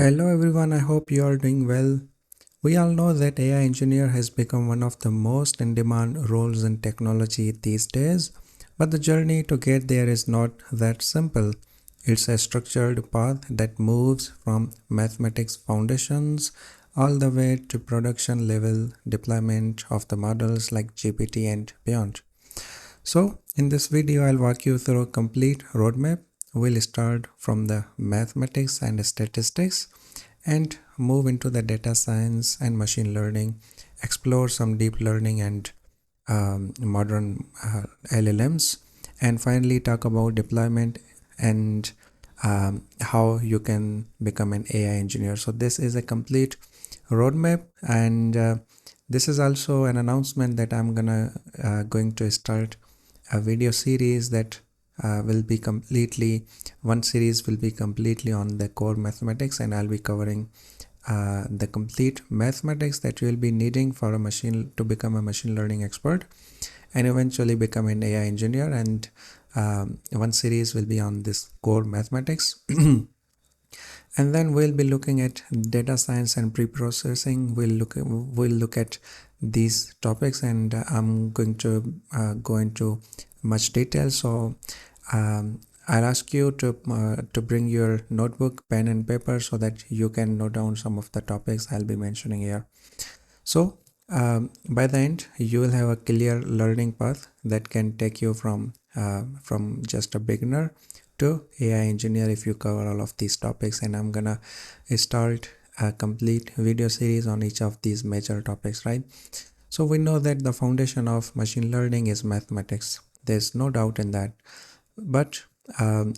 Hello everyone, I hope you are doing well. We all know that AI engineer has become one of the most in demand roles in technology these days, but the journey to get there is not that simple. It's a structured path that moves from mathematics foundations all the way to production level deployment of the models like GPT and beyond. So in this video, I'll walk you through a complete roadmap. We'll start from the mathematics and statistics and move into the data science and machine learning, explore some deep learning and modern LLMs, and finally talk about deployment and how you can become an AI engineer. So this is a complete roadmap, and this is also an announcement that I'm going to start a video series that will be completely one series will be completely on the core mathematics, and I'll be covering the complete mathematics that you will be needing for a machine to become a machine learning expert and eventually become an AI engineer. And one series will be on this core mathematics. And then we'll be looking at data science and pre-processing. We'll look at these topics, and I'm going to go into much detail. So I'll ask you to bring your notebook, pen and paper so that you can note down some of the topics I'll be mentioning here. So by the end, you will have a clear learning path that can take you from just a beginner to AI engineer if you cover all of these topics. And I'm gonna start a complete video series on each of these major topics, right? So we know that the foundation of machine learning is mathematics. There's no doubt in that. But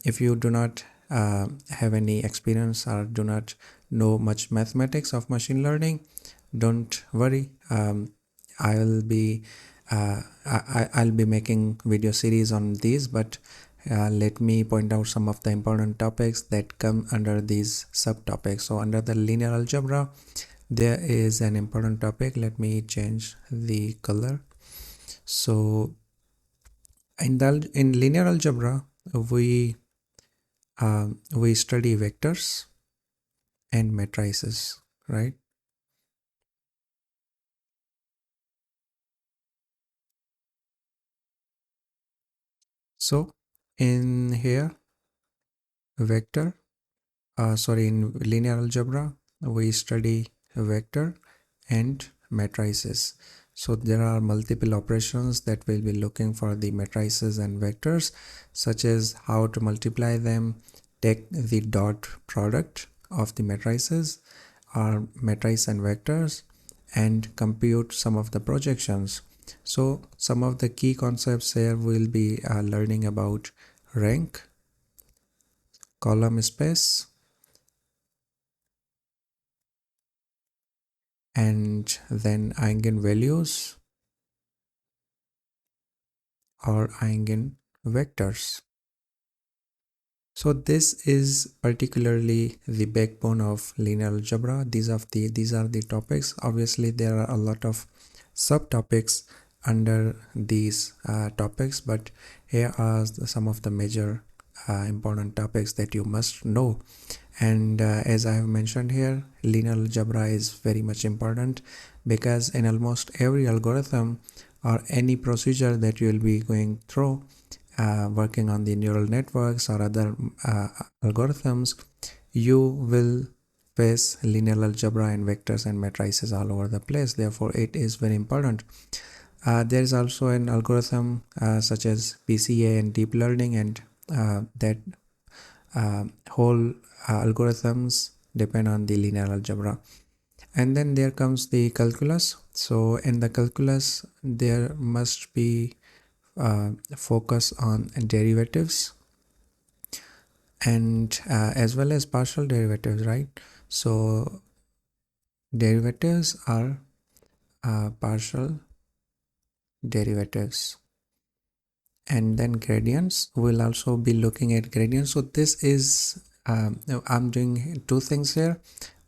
if you do not have any experience or do not know much mathematics of machine learning, don't worry. I'll be I'll be making video series on these, but let me point out some of the important topics that come under these subtopics. So under the linear algebra, there is an important topic. Let me change the color. So in linear algebra, we study vectors and matrices, right? So in here, vector in linear algebra, we study vector and matrices. So there are multiple operations that we'll be looking for the matrices and vectors, such as how to multiply them, take the dot product of the matrices or matrice and vectors, and compute some of the projections. So some of the key concepts here we'll be learning about rank, column space, and then eigenvalues or eigenvectors. So this is particularly the backbone of linear algebra. These are the topics. Obviously, there are a lot of subtopics under these topics, but here are some of the major important topics that you must know. And as I have mentioned here, linear algebra is very much important because in almost every algorithm or any procedure that you will be going through, working on the neural networks or other algorithms, you will face linear algebra and vectors and matrices all over the place. Therefore, it is very important. There is also an algorithm such as PCA and deep learning, and that whole algorithms depend on the linear algebra. And then there comes the calculus. So in the calculus, there must be focus on derivatives and as well as partial derivatives, right? So derivatives are partial derivatives, and then gradients. We'll also be looking at gradients. So this is I'm doing two things here.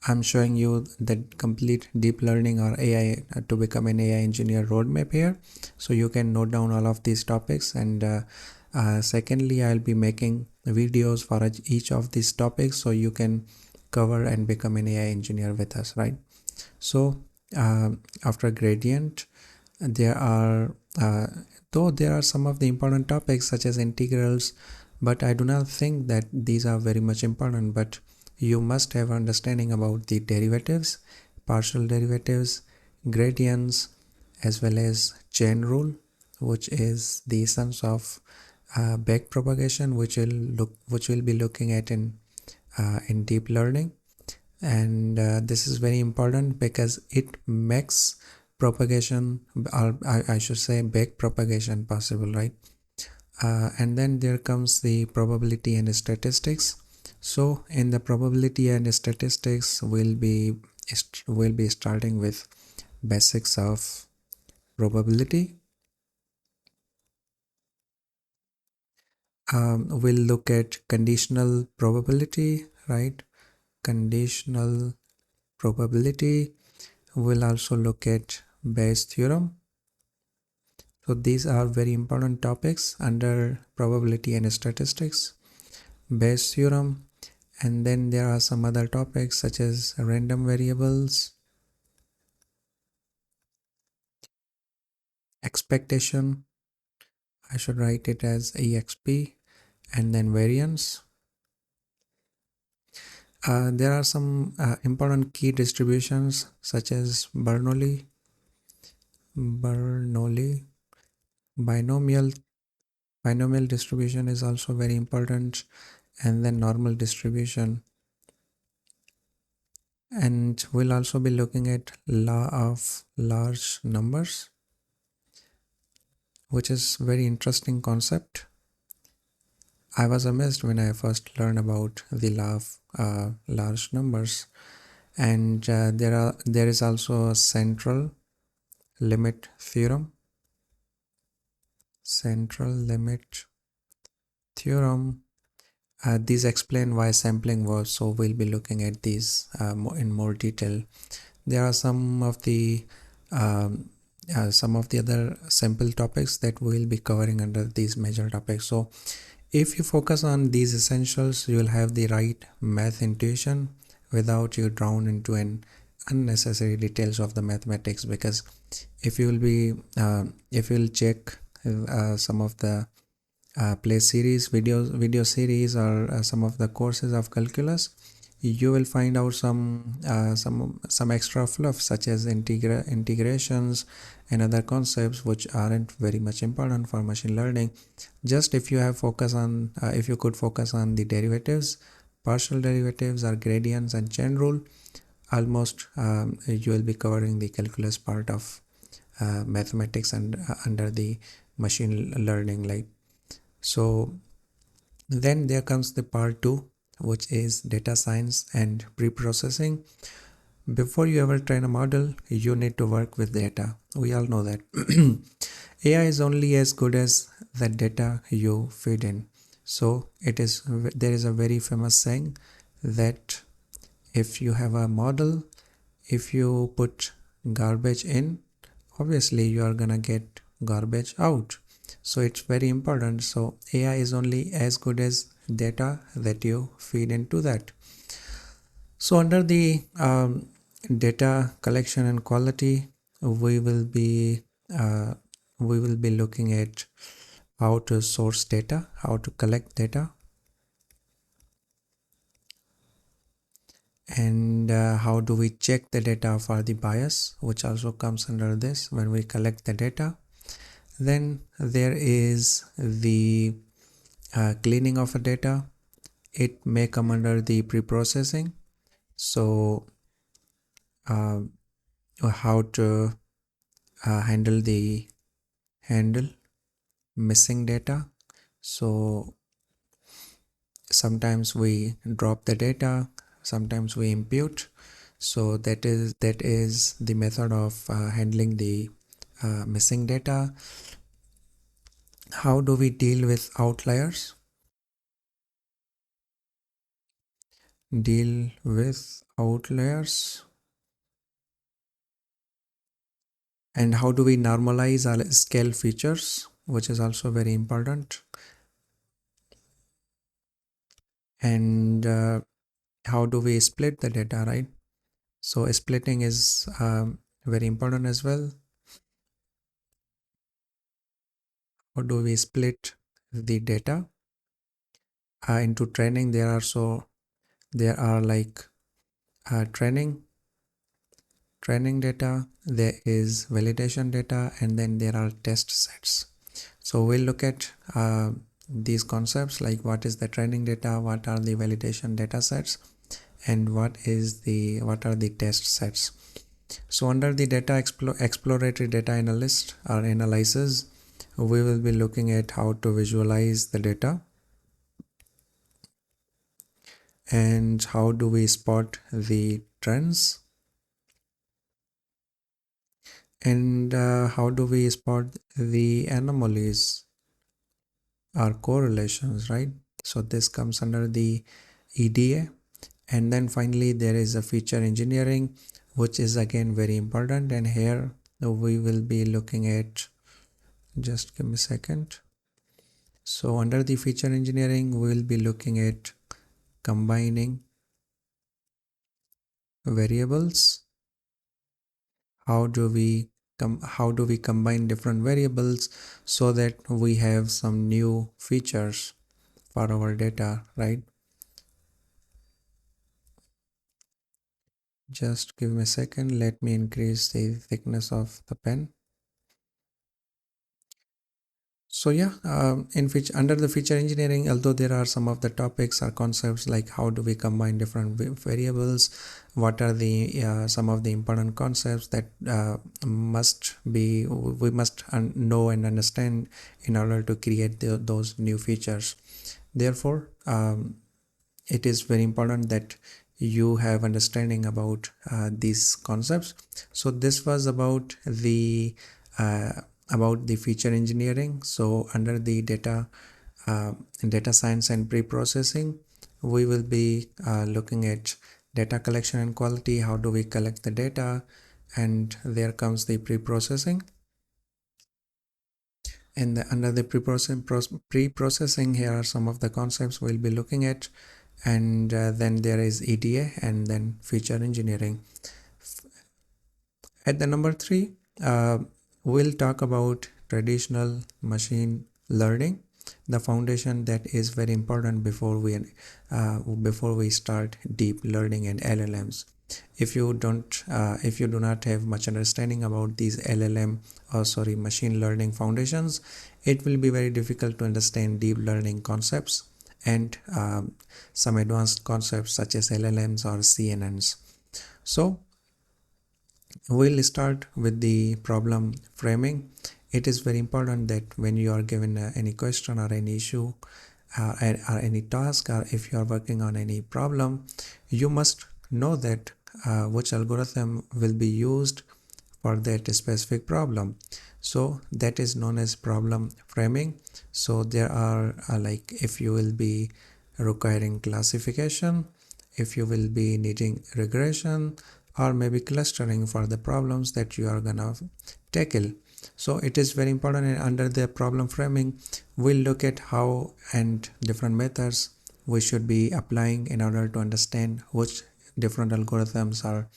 I'm showing you the complete deep learning or AI to become an AI engineer roadmap here, so you can note down all of these topics. And secondly, I'll be making videos for each of these topics, so you can cover and become an AI engineer with us, right? So after gradient, there are though there are some of the important topics such as integrals, but I do not think that these are very much important. But you must have understanding about the derivatives, partial derivatives, gradients, as well as chain rule, which is the essence of back propagation, which will be looking at in deep learning. And this is very important because it makes propagation, or I should say back propagation, possible, right? And then there comes the probability and statistics. So in the probability and statistics, we'll be starting with basics of probability. We'll look at conditional probability, right? Conditional probability. We'll also look at Bayes theorem. So these are very important topics under probability and statistics. Bayes theorem, and then there are some other topics such as random variables, expectation, I should write it as EXP, and then variance. There are some important key distributions such as Bernoulli, binomial distribution is also very important, and then normal distribution. And we'll also be looking at law of large numbers, which is very interesting concept. I was amazed when I first learned about the law of large numbers. And there is also a central limit theorem. Central limit theorem. These explain why sampling works, so we'll be looking at these in more detail. There are um, some of the other simple topics that we'll be covering under these major topics. So if you focus on these essentials, you will have the right math intuition without you drown into an unnecessary details of the mathematics. Because if you will check some of the play series, video series, or some of the courses of calculus, you will find out some extra fluff such as integrations and other concepts which aren't very much important for machine learning. Just if you could focus on the derivatives, partial derivatives, or gradients and chain rule, almost you will be covering the calculus part of mathematics and under the machine learning, like. So then there comes the part 2, which is data science and pre-processing. Before you ever train a model, you need to work with data. We all know that. AI is only as good as the data you feed in. So there is a very famous saying that if you have a model, if you put garbage in, obviously you are gonna get garbage out. So it's very important. So AI is only as good as data that you feed into that. So under the data collection and quality, we will be uh, looking at how to source data, how to collect data, and how do we check the data for the bias, which also comes under this when we collect the data. Then there is the cleaning of a data. It may come under the pre-processing. So uh, how to handle missing data. So sometimes we drop the data, sometimes we impute. So that is the method of handling the missing data. How do we deal with outliers? Deal with outliers. And how do we normalize our scale features, which is also very important. And how do we split the data, right? So splitting is very important as well. How do we split the data into training? There are like training data, there is validation data, and then there are test sets. So we'll look at these concepts, like what is the training data, what are the validation data sets, and what are the test sets. So under the exploratory data analyst or analysis, we will be looking at how to visualize the data and how do we spot the trends, and how do we spot the anomalies or correlations, right? So this comes under the EDA. And then finally there is a feature engineering, which is again very important, and here we will be looking at, just give me a second. So under the feature engineering, we will be looking at combining variables. How do we combine different variables so that we have some new features for our data, right? Just give me a second, let me increase the thickness of the pen. So yeah, under the feature engineering, although there are some of the topics or concepts like how do we combine different variables, what are the some of the important concepts that must be we must know and understand in order to create those new features. Therefore, it is very important that you have understanding about these concepts. So this was uh, about the feature engineering. So under the uh, data science and pre-processing, we will be looking at data collection and quality. How do we collect the data? And there comes the pre-processing. And under the pre-processing, here are some of the concepts we'll be looking at. And then there is EDA and then feature engineering. At the number 3, we'll talk about traditional machine learning, the foundation that is very important before we start deep learning and LLMs. If you do not have much understanding about these machine learning foundations, it will be very difficult to understand deep learning concepts and some advanced concepts such as LLMs or CNNs. So we'll start with the problem framing. It is very important that when you are given any question or any issue or any task, or if you are working on any problem, you must know that which algorithm will be used for that specific problem. So that is known as problem framing. So there are like if you will be requiring classification, if you will be needing regression, or maybe clustering for the problems that you are gonna tackle. So it is very important, and under the problem framing we'll look at how and different methods we should be applying in order to understand which different algorithms are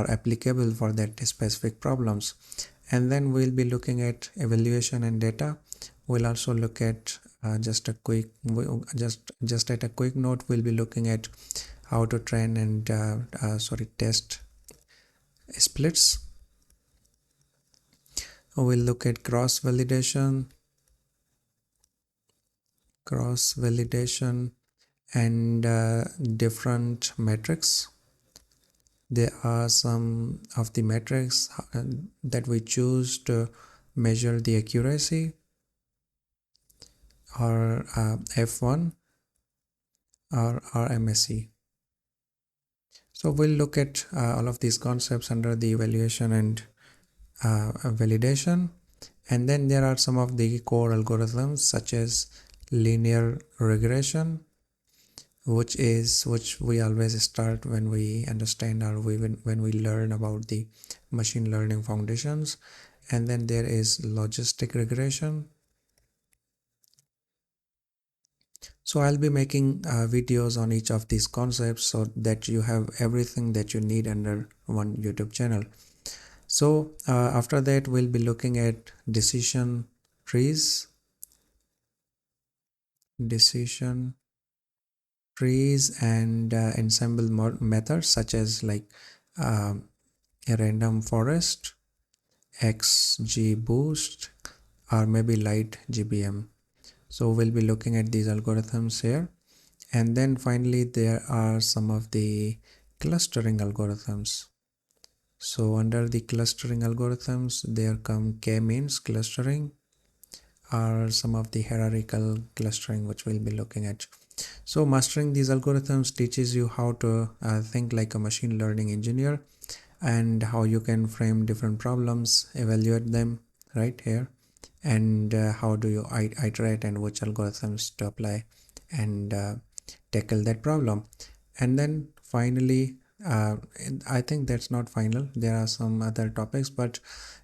applicable for that specific problems. And then we'll be looking at evaluation and data. We'll also look at just at a quick note, we'll be looking at how to train and test splits. We'll look at cross validation and different metrics. There are some of the metrics that we choose to measure the accuracy, or F1 or RMSE. So we'll look at all of these concepts under the evaluation and validation. And then there are some of the core algorithms such as linear regression, which we always start when we understand or when we learn about the machine learning foundations. And then there is logistic regression, So I'll be making videos on each of these concepts so that you have everything that you need under one YouTube channel. So after that, we'll be looking at trees, decision trees, and ensemble methods such as like um, a random forest, XGBoost, or maybe light GBM. So we'll be looking at these algorithms here. And then finally, there are some of the clustering algorithms. So under the clustering algorithms, there come k-means clustering, are some of the hierarchical clustering which we'll be looking at. So mastering these algorithms teaches you how to think like a machine learning engineer, and how you can frame different problems, evaluate them right here, and how do you iterate and which algorithms to apply and tackle that problem. And then finally, uh, I think that's not final, there are some other topics, but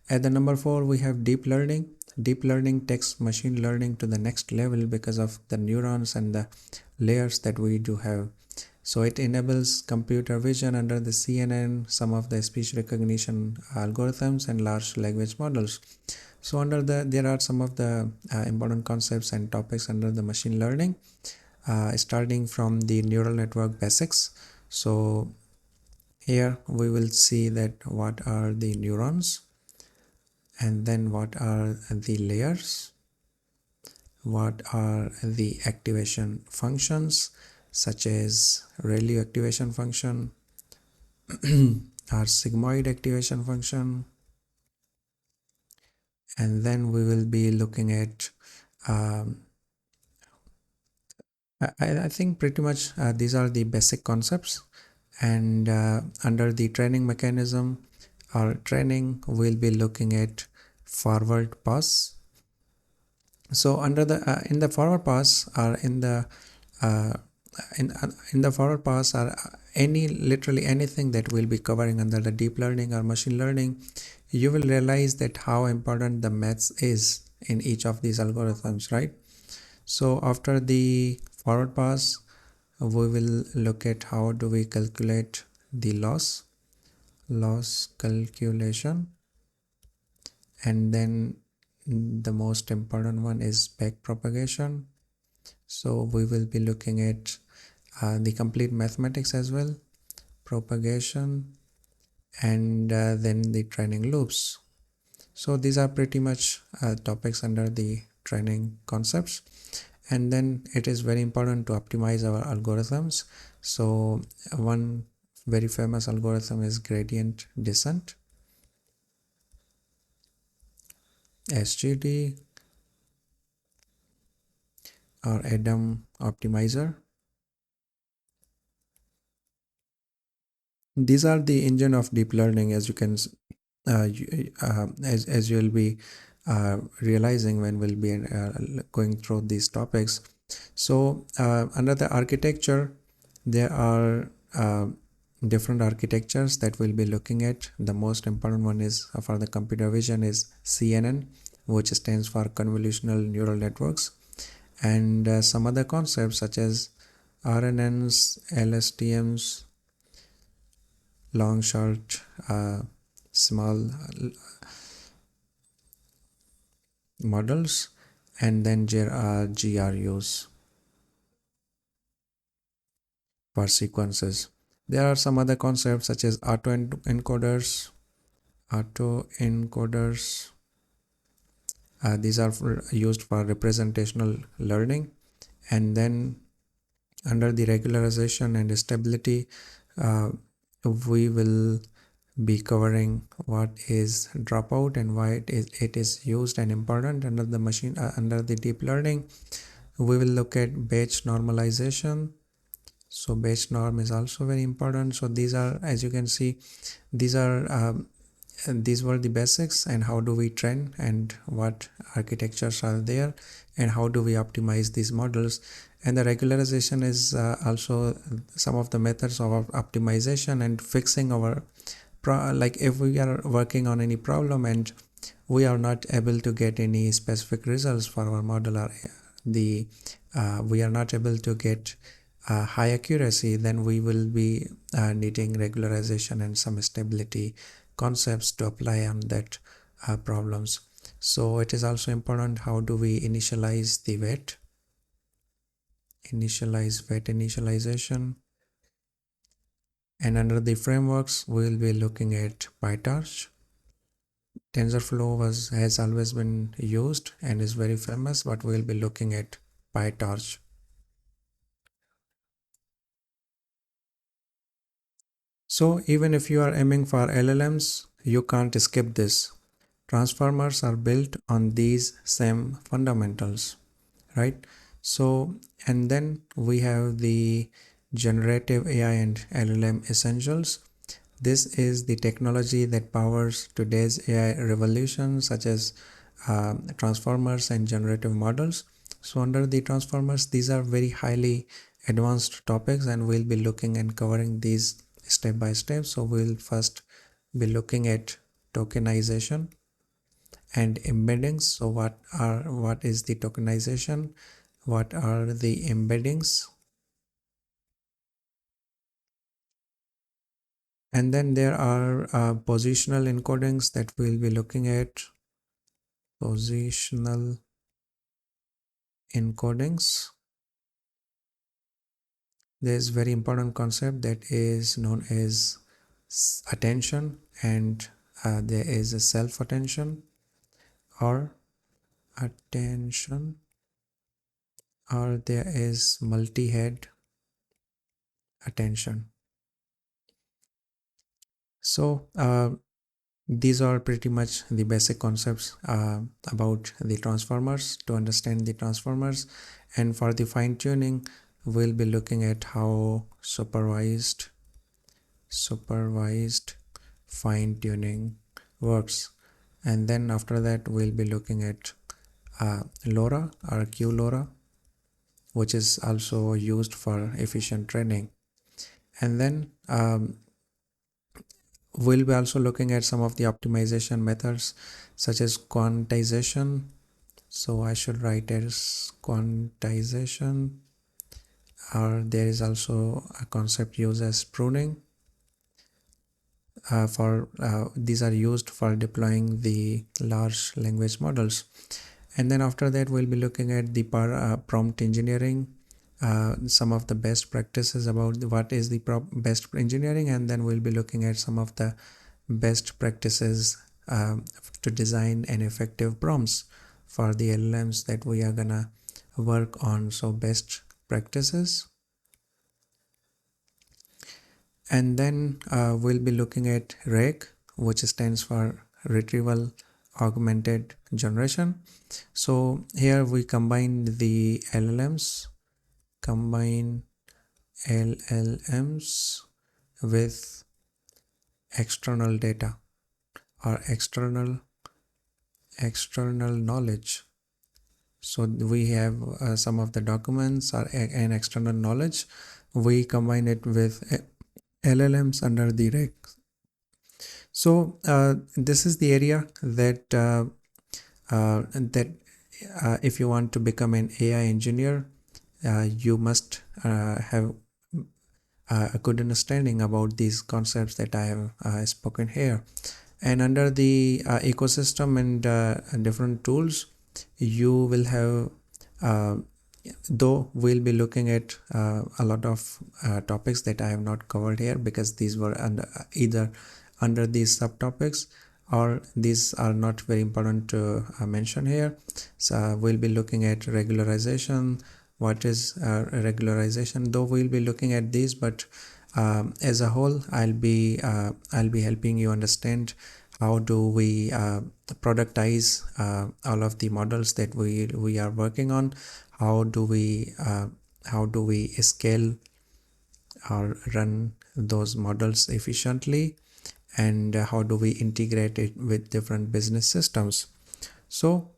at the number 4 we have deep learning. Deep learning takes machine learning to the next level because of the neurons and the layers that we do have. So it enables computer vision under the CNN, some of the speech recognition algorithms, and large language models. So under there are some of the important concepts and topics under the machine learning, starting from the neural network basics. So here we will see that what are the neurons, and then what are the layers, what are the activation functions such as ReLU activation function, our sigmoid activation function, and then we will be looking at um, I think pretty much these are the basic concepts. And under the training mechanism or training, we'll be looking at forward pass. So under the in the forward pass, or uh, in the forward pass, or any literally anything that we'll be covering under the deep learning or machine learning, you will realize that how important the maths is in each of these algorithms, right? So after the forward pass, we will look at how do we calculate the loss calculation, and then the most important one is back propagation. So we will be looking at the complete mathematics as well, propagation, and then the training loops. So these are pretty much topics under the training concepts. And then it is very important to optimize our algorithms. So one very famous algorithm is gradient descent, SGD, or Adam optimizer. These are the engine of deep learning, as you can as you'll be realizing when we'll be going through these topics. So under the architecture, there are different architectures that we'll be looking at. The most important one is for the computer vision is CNN, which stands for convolutional neural networks, and some other concepts such as RNNs, LSTMs, long, short, small models, and then there are GRUs for sequences. There are some other concepts such as autoencoders. These are used for representational learning. And then under the regularization and stability, uh, we will be covering what is dropout and why it is used and important under the machine under the deep learning. We will look at batch normalization. So batch norm is also very important. So these are, as you can see, these are these were the basics, and how do we train and what architectures are there, and how do we optimize these models. And the regularization is also some of the methods of optimization and fixing our like if we are working on any problem and we are not able to get any specific results for our model or the we are not able to get high accuracy, then we will be needing regularization and some stability concepts to apply on that problems. So it is also important how do we initialize the weight, initialization. And under the frameworks, we will be looking at PyTorch. TensorFlow has always been used and is very famous, but we'll be looking at PyTorch. So even if you are aiming for LLMs, you can't skip this. Transformers are built on these same fundamentals, right? So, and then we have the generative AI and LLM essentials. This is the technology that powers today's AI revolution, such as transformers and generative models. So under the transformers, these are very highly advanced topics, and we'll be looking and covering these step by step. So we'll first be looking at tokenization and embeddings. So what is the tokenization? What are the embeddings? And then there are positional encodings that we'll be looking at. Positional encodings. There's very important concept that is known as attention, and there is a self attention or attention, or there is multi-head attention. So these are pretty much the basic concepts about the transformers, to understand the transformers. And for the fine tuning, we'll be looking at how supervised fine tuning works. And then after that, we'll be looking at LoRa or QLoRa, which is also used for efficient training. And then we'll be also looking at some of the optimization methods such as quantization. So I should write as quantization, or there is also a concept used as pruning. These are used for deploying the large language models. And then after that, we'll be looking at the prompt engineering, some of the best practices about what is the best engineering, and then we'll be looking at some of the best practices to design an effective prompts for the LLMs that we are gonna work on. So best practices. And then we'll be looking at RAG, which stands for retrieval augmented generation. So here we combine the combine LLMs with external data or external knowledge. So we have some of the documents or an external knowledge. We combine it with LLMs under the RAG. So this is the area that if you want to become an AI engineer, you must have a good understanding about these concepts that I have spoken here. And under the ecosystem and different tools, you will have though we'll be looking at a lot of topics that I have not covered here, because these were either under these subtopics, or these are not very important to mention here. So we'll be looking at regularization. What is regularization? Though we'll be looking at these, but as a whole, I'll be helping you understand how do we productize all of the models that we are working on. How do we scale or run those models efficiently, and how do we integrate it with different business systems. So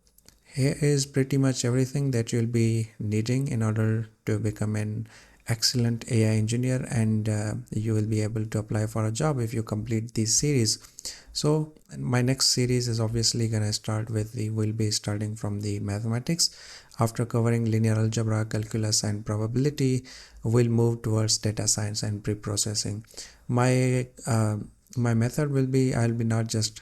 here is pretty much everything that you'll be needing in order to become an excellent AI engineer, and you will be able to apply for a job if you complete this series. So my next series is obviously going to start with we'll be starting from the mathematics. After covering linear algebra, calculus, and probability, we'll move towards data science and preprocessing. My method will be, I'll be not just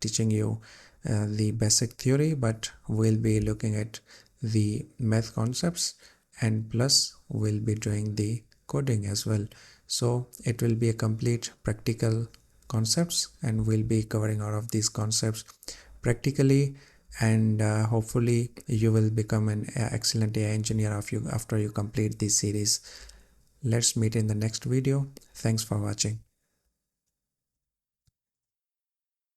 teaching you the basic theory, but we'll be looking at the math concepts, and plus we'll be doing the coding as well. So it will be a complete practical concepts, and we'll be covering all of these concepts practically, and hopefully you will become an excellent AI engineer after you complete this series. Let's meet in the next video. Thanks for watching.